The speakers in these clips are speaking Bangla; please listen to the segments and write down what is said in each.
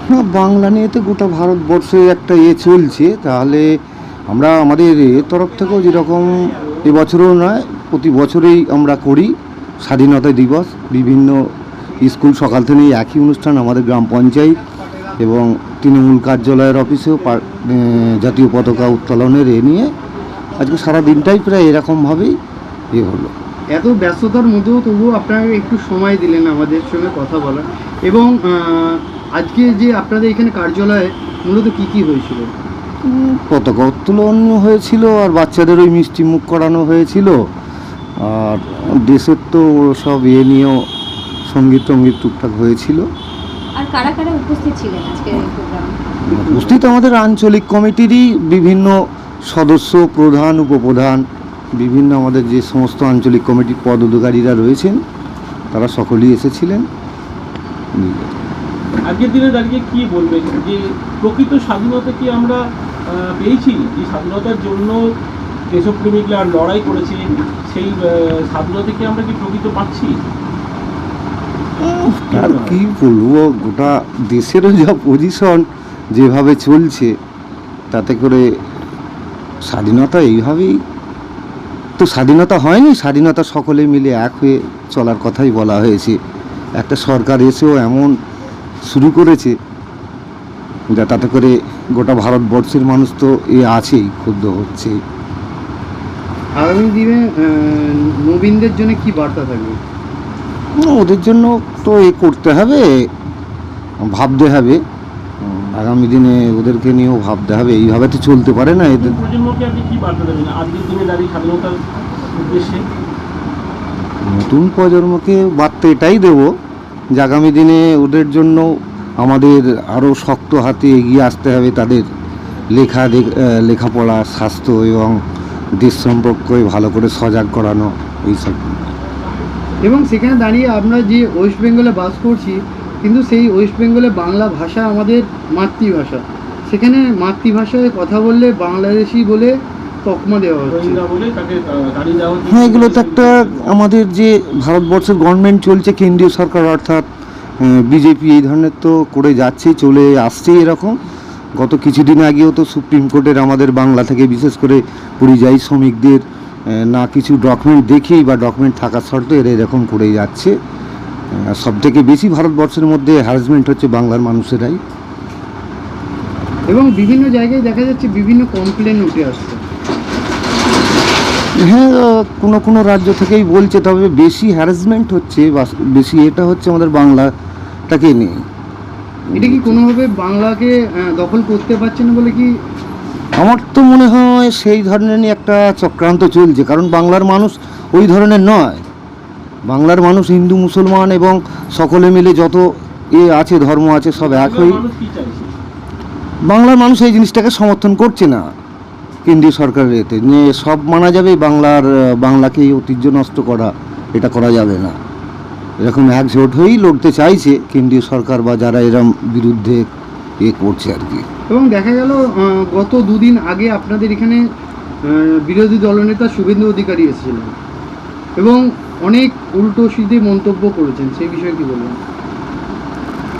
হ্যাঁ, বাংলা নিয়ে তো গোটা ভারতবর্ষে একটা চলছে। তাহলে আমরা আমাদের তরফ থেকেও যেরকম এবছরও নয়, প্রতি বছরেই আমরা করি স্বাধীনতা দিবস। বিভিন্ন স্কুল সকাল থেকেই একই অনুষ্ঠান, আমাদের গ্রাম পঞ্চায়েত এবং তৃণমূল কার্যালয়ের অফিসেও জাতীয় পতাকা উত্তোলনের নিয়ে আজকে সারা দিনটাই প্রায় এরকমভাবেই হলো। এত ব্যস্ততার মধ্যেও তবুও আপনারা একটু সময় দিলেন আমাদের সঙ্গে কথা বলার। এবং আজকে যে আপনাদের এখানে কার্যালয়ে মূলত কী কী হয়েছিল? পতাকা উত্তোলন হয়েছিল, আর বাচ্চাদের ওই মিষ্টি মুখ করানো হয়েছিল, আর দেশের তো সব নিয়েও সঙ্গীত টঙ্গীত টুকটাক হয়েছিল। আর কারা কারা উপস্থিত ছিলেন আজকের এই প্রোগ্রামে? উপস্থিত আমাদের আঞ্চলিক কমিটিরই বিভিন্ন সদস্য, প্রধান, উপপ্রধান, বিভিন্ন আমাদের যে সমস্ত আঞ্চলিক কমিটির পদাধিকারীরা রয়েছেন তারা সকলেই এসেছিলেন। আজকের দিনে দাঁড়িয়ে কি বলবেন যে প্রকৃত স্বাধীনতা কি আমরা পেয়েছি? এই স্বাধীনতার জন্য দেশপ্রেমিকরা লড়াই করেছে, সেই স্বাধীনতা কি আমরা কি প্রকৃত পাচ্ছি? আর কি বলবো, গোটা দেশেরও যা পজিশন যেভাবে চলছে, তাতে করে স্বাধীনতা এইভাবেই তো স্বাধীনতা হয়নি। স্বাধীনতা সকলে মিলে এক হয়ে চলার কথাই বলা হয়েছে। একটা সরকার এসেও এমন শুরু করেছে যা তাতে করে গোটা ভারতবর্ষের মানুষ তো আছেই, ক্ষুব্ধ হচ্ছে। আগামী দিনে নবীনদের জন্য কি বার্তা থাকবে? ওদের জন্য তো করতে হবে, ভাবতে হবে। আগামী দিনে ওদেরকে নিয়েও ভাবতে হবে, এইভাবে তো চলতে পারে না। এদের প্রজন্মকে আপনি কি বার্তা দেবেন আজকের দিনে দাঁড়িয়ে স্বাধীনতার উদ্দেশ্যে? নতুন প্রজন্মকে বার্তা এটাই দেবো যে আগামী দিনে ওদের জন্য আমাদের আরও শক্ত হাতে এগিয়ে আসতে হবে। তাদের লেখাপড়া, স্বাস্থ্য এবং দেশ সম্পর্কে ভালো করে সজাগ করানো, এইসব। এবং সেখানে দাঁড়িয়ে আমরা যে ওয়েস্ট বেঙ্গলে বাস করছি, কিন্তু সেই ওয়েস্ট বেঙ্গলে বাংলা ভাষা আমাদের মাতৃভাষা। সেখানে মাতৃভাষায় কথা বললে বাংলাদেশি বলে তকমা দেওয়া হচ্ছে। হ্যাঁ, এগুলো তো একটা আমাদের যে ভারতবর্ষের গভর্নমেন্ট চলছে, কেন্দ্রীয় সরকার অর্থাৎ বিজেপি, এই ধরনের তো করে যাচ্ছে, চলে আসছে এরকম। গত কিছুদিন আগেও তো সুপ্রিম কোর্টের আমাদের বাংলা থেকে বিশেষ করে পরিযায়ী শ্রমিকদের না কিছু ডকুমেন্ট দেখেই বা ডকুমেন্ট থাকা সত্ত্বেও এরা এরকম করে যাচ্ছে। সবথেকে বেশি ভারতবর্ষের মধ্যে হ্যারাসমেন্ট হচ্ছে বাংলার মানুষেরাই। এবং বিভিন্ন জায়গায় দেখা যাচ্ছে বিভিন্ন কমপ্লেন উঠে আসছে। হ্যাঁ, কোনো কোনো রাজ্য থেকেই বলছে, তবে বেশি হ্যারাসমেন্ট হচ্ছে বা বেশি এটা হচ্ছে আমাদের বাংলাটাকে নিয়ে। এটা কি কোনোভাবে বাংলাকে দখল করতে পারছে না বলে কি? আমার তো মনে হয় সেই ধরনেরই একটা চক্রান্ত চলছে, কারণ বাংলার মানুষ ওই ধরনের নয়। বাংলার মানুষ হিন্দু, মুসলমান এবং সকলে মিলে যত আছে, ধর্ম আছে, সব একই। বাংলার মানুষ এই জিনিসটাকে সমর্থন করছে না। কেন্দ্রীয় সরকারের এতে নিয়ে সব মানা যাবে, বাংলাকে ঐতিহ্য নষ্ট করা এটা করা যাবে না। এরকম একজোট হয়েই লড়তে চাইছে কেন্দ্রীয় সরকার বা যারা এরম বিরুদ্ধে করছে আর কি। এবং দেখা গেল গত দুদিন আগে আপনাদের এখানে বিরোধী দলনেতা শুভেন্দু অধিকারী এসেছিলেন এবং অনেক উল্টো সিধে মন্তব্য করেছেন, সেই বিষয়ে কি বলবেন?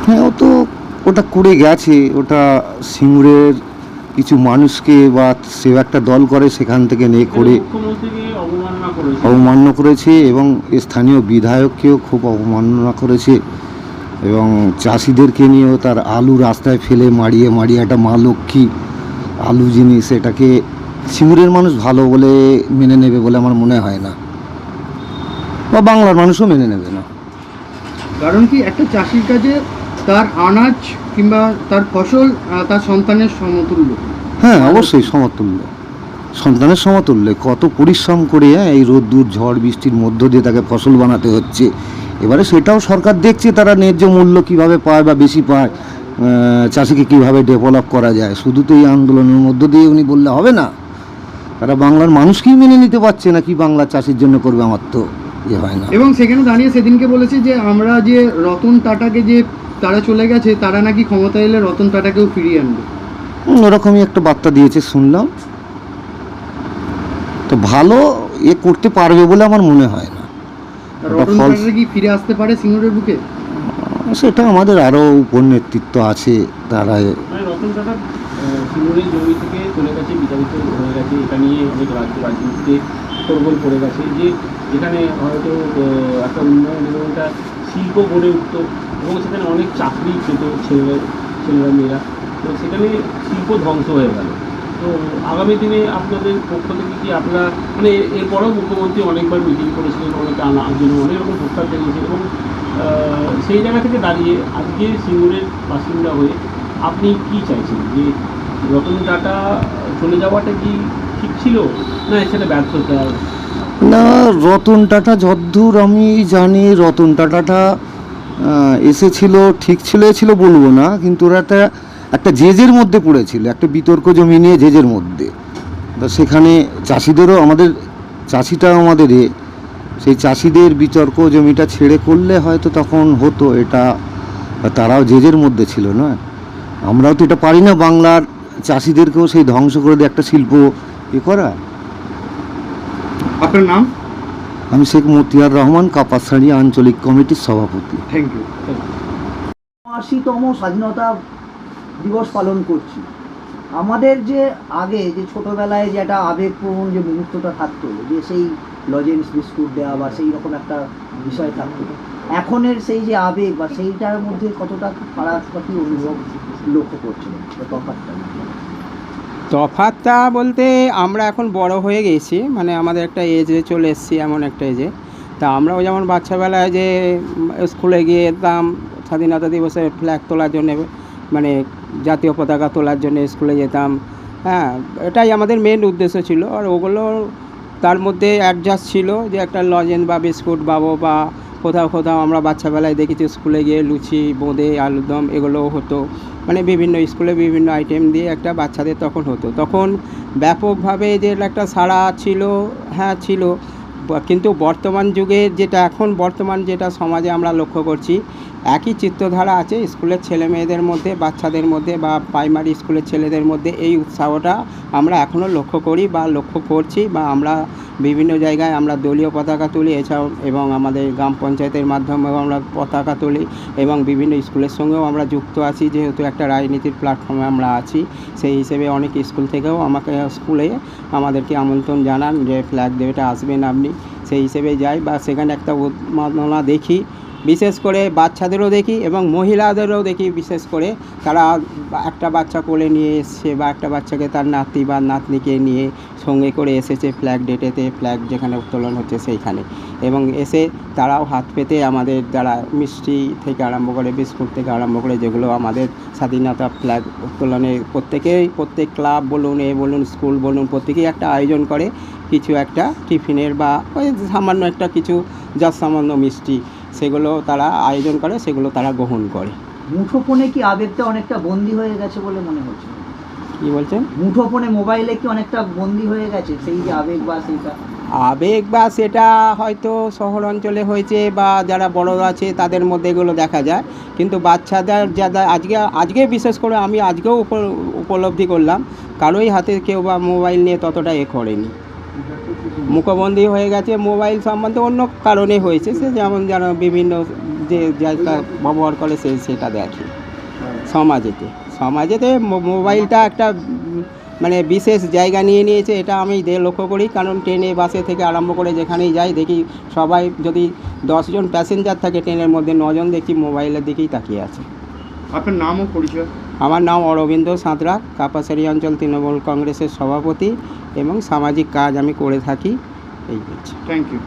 হ্যাঁ, ওটা করে গেছে। ওটা সিঙ্গুরের কিছু মানুষকে বা সে একটা দল করে, সেখান থেকে নিয়ে করে অবমাননা করেছে এবং স্থানীয় বিধায়ককেও খুব অবমাননা করেছে এবং চাষিদেরকে নিয়েও তার আলু রাস্তায় ফেলে মারিয়ে একটা মা লক্ষ্মী আলু জিনিস, এটাকে সিঙ্গুরের মানুষ ভালো বলে মেনে নেবে বলে আমার মনে হয় না, বা বাংলার মানুষও মেনে নেবে না। কারণ কি, একটা চাষির কাছে তার আনাজ কিংবা তার ফসল তার সন্তানের সমতুল্য। হ্যাঁ, অবশ্যই সমতুল্য, সন্তানের সমতুল্য। কত পরিশ্রম করে এই রোদ্দুর ঝড় বৃষ্টির মধ্য দিয়ে তাকে ফসল বানাতে হচ্ছে। এবারে সেটাও সরকার দেখছে, তারা ন্যায্য মূল্য কীভাবে পায় বা বেশি পায়, চাষিকে কীভাবে ডেভেলপ করা যায়। শুধু তো এই আন্দোলনের মধ্য দিয়ে উনি বললে হবে না। তারা বাংলার মানুষকেই মেনে নিতে পারছে না, কি বাংলা চাষির জন্য করবে, আমার তো হয় না। এবং সেখানে দাঁড়িয়ে সেদিনকে বলেছে যে আমরা যে রতন টাটাকে যে তারা চলে গেছে, তারা নাকি ক্ষমতা এলে রতন টাটাকেও ফিরিয়ে আনবে। ওরকমই একটা বার্তা দিয়েছে শুনলাম। তো ভালো করতে পারবে বলে আমার মনে হয় না। রতন টাটা কি ফিরে আসতে পারে সিঙ্গুরের বুকে? সেটা আমাদের আরও উপর নেতৃত্ব আছে, তারা মানে রতন টাটা সিঙ্গুরের জমি থেকে চলে গেছে, বিতাড়িত হয়ে গেছে, এটা নিয়ে অনেক রাজনীতিতে সরগোল পড়ে গেছে যে যেখানে হয়তো একটা উন্নয়ন এবং একটা শিল্প গড়ে উঠত এবং সেখানে অনেক চাকরি পেত ছেলেরা মেয়েরা, তো সেখানে শিল্প ধ্বংস হয়ে গেল। তো আগামী দিনে আপনাদের পক্ষ থেকে কি আপনারা মানে এরপরেও মুখ্যমন্ত্রী অনেকবার মিটিং করেছিলেন, অনেক জন্য অনেক রকম প্রস্তাব জানিয়েছেন এবং সেই জায়গা থেকে দাঁড়িয়ে আজকে সিঙ্গুরের বাসিন্দা হয়ে আপনি কি চাইছেন যে রতন টাটা চলে যাওয়াটা কি ঠিক ছিল না সেটা ব্যর্থতা? না, রতন টাটা যদ্দূর আমি জানি রতন টাটাটা এসেছিল, ঠিক ছিল বলবো না, কিন্তু ওরা একটা জেজের মধ্যে পড়েছিল, একটা বিতর্ক জমি নিয়ে জেজের মধ্যে। তা সেখানে চাষিদেরও, আমাদের চাষিটাও আমাদের সেই চাষিদের বিতর্ক জমিটা ছেড়ে করলে হয়তো তখন হতো, এটা তারাও জেজের মধ্যে ছিল না। আমরাও তো এটা পারি না বাংলার চাষিদেরকেও সেই ধ্বংস করে দিয়ে একটা শিল্প করা। আপনার নাম? আমি শেখ মতিয়ার রহমান, কাপাসাড়ি আঞ্চলিক কমিটির সভাপতি। Thank you. ৮০তম স্বাধীনতা দিবস পালন করছি। আমাদের যে আগে যে ছোটোবেলায় যে একটা আবেগপূর্ণ যে মুহূর্তটা থাকতো, যে সেই লজেন্স বিস্কুট দেওয়া বা সেই রকম একটা বিষয় থাকতো, এখনের সেই যে আবেগ বা সেইটার মধ্যে কতটা ফারাক বা কি অনুভব লক্ষ্য করছেন, তফাৎটা? তফাৎটা বলতে আমরা এখন বড় হয়ে গেছি, মানে আমাদের একটা এজে চলে এসেছি, এমন একটা এজে। তা আমরাও যেমন বাচ্চাবেলায় যে স্কুলে গিয়ে যেতাম স্বাধীনতা দিবসে ফ্ল্যাগ তোলার জন্যে, মানে জাতীয় পতাকা তোলার জন্য স্কুলে যেতাম, হ্যাঁ, এটাই আমাদের মেন উদ্দেশ্য ছিল। আর ওগুলো তার মধ্যে অ্যাডজাস্ট ছিল যে একটা লজেন্স বা বিস্কুট পাবো, বা কোথাও আমরা বাচ্চাবেলায় দেখেছি স্কুলে গিয়ে লুচি, বোঁদে, আলুরদম এগুলোও হতো, মানে বিভিন্ন স্কুলে বিভিন্ন আইটেম দিয়ে একটা বাচ্চাদের তখন হতো। তখন ব্যাপকভাবে যে একটা সাড়া ছিল, হ্যাঁ ছিল, কিন্তু বর্তমান যুগে যেটা এখন বর্তমান যেটা সমাজে আমরা লক্ষ্য করছি, একই চিত্রধারা আছে স্কুলের ছেলে মেয়েদের মধ্যে, বাচ্চাদের মধ্যে বা প্রাইমারি স্কুলের ছেলেদের মধ্যে। এই উৎসাহটা আমরা এখনও লক্ষ্য করি বা লক্ষ্য করছি, বা আমরা বিভিন্ন জায়গায় আমরা দলীয় পতাকা তুলি, এছাড়াও এবং আমাদের গ্রাম পঞ্চায়েতের মাধ্যমেও আমরা পতাকা তুলি এবং বিভিন্ন স্কুলের সঙ্গেও আমরা যুক্ত আছি, যেহেতু একটা রাজনীতির প্ল্যাটফর্মে আমরা আছি। সেই হিসেবে অনেক স্কুল থেকেও আমাকে স্কুলে আমাদেরকে আমন্ত্রণ জানান যে ফ্ল্যাগ ডেটা আসবেন আপনি, সেই হিসেবে যাই বা সেখানে একটা উন্মাদনা দেখি, বিশেষ করে বাচ্চাদেরও দেখি এবং মহিলাদেরও দেখি। বিশেষ করে তারা একটা বাচ্চা কোলে নিয়ে এসছে বা একটা বাচ্চাকে তার নাতি বা নাতনিকে নিয়ে সঙ্গে করে এসেছে ফ্ল্যাগ ডেটেতে, ফ্ল্যাগ যেখানে উত্তোলন হচ্ছে সেইখানে, এবং এসে তারাও হাত পেতে আমাদের দ্বারা মিষ্টি থেকে আরম্ভ করে বিস্কুট থেকে আরম্ভ করে যেগুলো আমাদের স্বাধীনতা ফ্ল্যাগ উত্তোলনে প্রত্যেক ক্লাব বলুন, বলুন, স্কুল বলুন, প্রত্যেকেই একটা আয়োজন করে কিছু একটা টিফিনের বা ওই সামান্য একটা কিছু যা সামান্য মিষ্টি, সেগুলো তারা আয়োজন করে, সেগুলো তারা গ্রহণ করে। মুঠোফোনে কি আবেগটা অনেকটা বন্দি হয়ে গেছে বলে মনে হচ্ছে? কী বলছেন? মুঠোফোনে মোবাইলে কি অনেকটা বন্দি হয়ে গেছে সেই যে আবেগ বা সেইটা? আবেগ বা সেটা হয়তো শহর অঞ্চলে হয়েছে বা যারা বড় আছে তাদের মধ্যে এগুলো দেখা যায়, কিন্তু বাচ্চাদের যারা আজকে বিশেষ করে আমি আজকেও উপলব্ধি করলাম, কারোই হাতে কেউ বা মোবাইল নিয়ে ততটা করেনি, মুখবন্দি হয়ে গেছে। মোবাইল সম্বন্ধে অন্য কারণে হয়েছে, সে যেমন যারা বিভিন্ন যে জায়গা ব্যবহার করে সেটা দেখে। সমাজেতে মোবাইলটা একটা মানে বিশেষ জায়গা নিয়ে নিয়েছে, এটা আমি লক্ষ্য করি। কারণ ট্রেনে বাসে থেকে আরম্ভ করে যেখানেই যাই দেখি সবাই, যদি 10 জন প্যাসেঞ্জার থাকে ট্রেনের মধ্যে 9 জন দেখি মোবাইলের দিকেই তাকিয়ে আছে। আপনার নাম ও পরিচয়? আমার নাম অরবিন্দ সাঁতরা, কাপাসারি অঞ্চল তৃণমূল কংগ্রেসের সভাপতি, এবং সামাজিক কাজ আমি করে থাকি। এই হচ্ছে। Thank you.